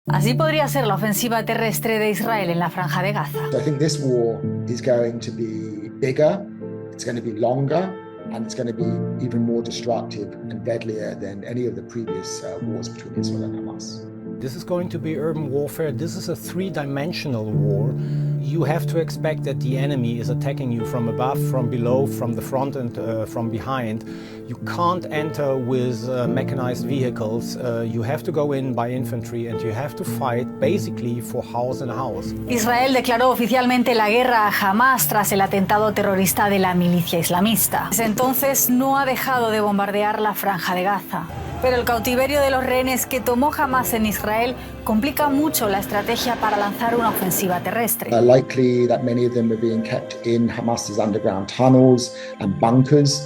Así podría ser la ofensiva terrestre de Israel en la Franja de Gaza. I think this war is going to be bigger, it's going to be longer, and it's going to be even more destructive and deadlier than any of the previous wars between Israel and Hamas. This is going to be urban warfare. This is a three-dimensional war. You have to expect that the enemy is attacking you from above, from below, from the front and from behind. You can't enter with mechanized vehicles. You have to go in by infantry and you have to fight basically for house and house. Israel declaró oficialmente la guerra a Hamás tras el atentado terrorista de la milicia islamista. Desde entonces no ha dejado de bombardear la Franja de Gaza. Pero el cautiverio de los rehenes que tomó Hamás en Israel complica mucho la estrategia para lanzar una ofensiva terrestre. Likely that many of them are being kept in Hamas's underground tunnels and bunkers,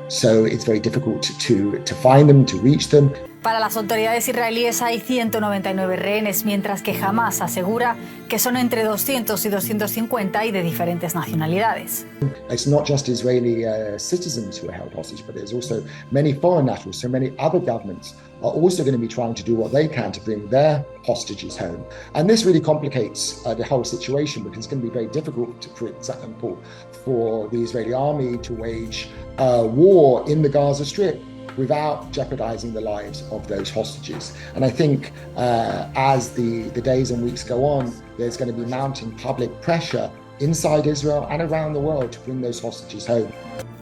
so it's very difficult to find them, to reach them. Para las autoridades israelíes hay 199 rehenes, mientras que Hamás asegura que son entre 200 y 250 y de diferentes nacionalidades. It's not just Israeli citizens who are held hostage, but there's also many foreign nationals, so many other governments are also going to be trying to do what they can to bring their hostages home. And this really complicates the whole situation because it's going to be very difficult, for example, for the Israeli army to wage war in the Gaza Strip without jeopardizing the lives of those hostages. And I think as the days and weeks go on, there's going to be mounting public pressure inside Israel and around the world to bring those hostages home.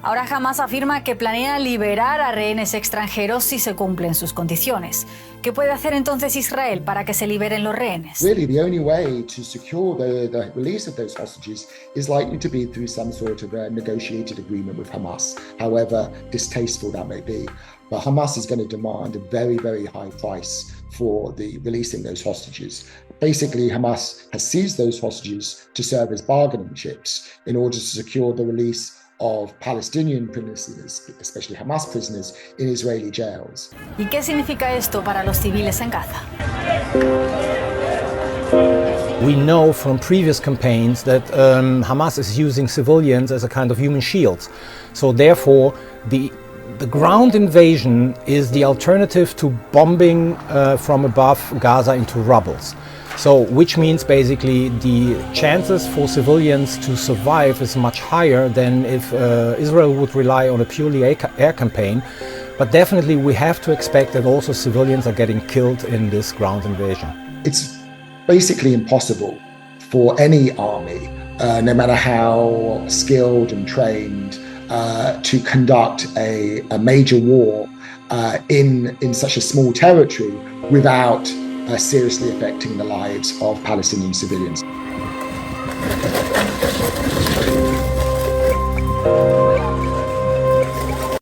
Ahora Hamás afirma que planea liberar a rehenes extranjeros si se cumplen sus condiciones. ¿Qué puede hacer entonces Israel para que se liberen los rehenes? Really, the only way to secure the release of those hostages is likely to be through some sort of a negotiated agreement with Hamas, however distasteful that may be. But Hamas is going to demand a very, very high price for the releasing those hostages. Basically, Hamas has seized those hostages to serve as bargaining chips in order to secure the release of Palestinian prisoners, especially Hamas prisoners, in Israeli jails. ¿Y qué significa esto para los civiles en Gaza? We know from previous campaigns that Hamas is using civilians as a kind of human shields. So therefore, the ground invasion is the alternative to bombing from above Gaza into rubbles. So, which means basically the chances for civilians to survive is much higher than if Israel would rely on a purely air campaign. But definitely we have to expect that also civilians are getting killed in this ground invasion. It's basically impossible for any army, no matter how skilled and trained, to conduct a major war in such a small territory without seriously affecting the lives of Palestinian civilians.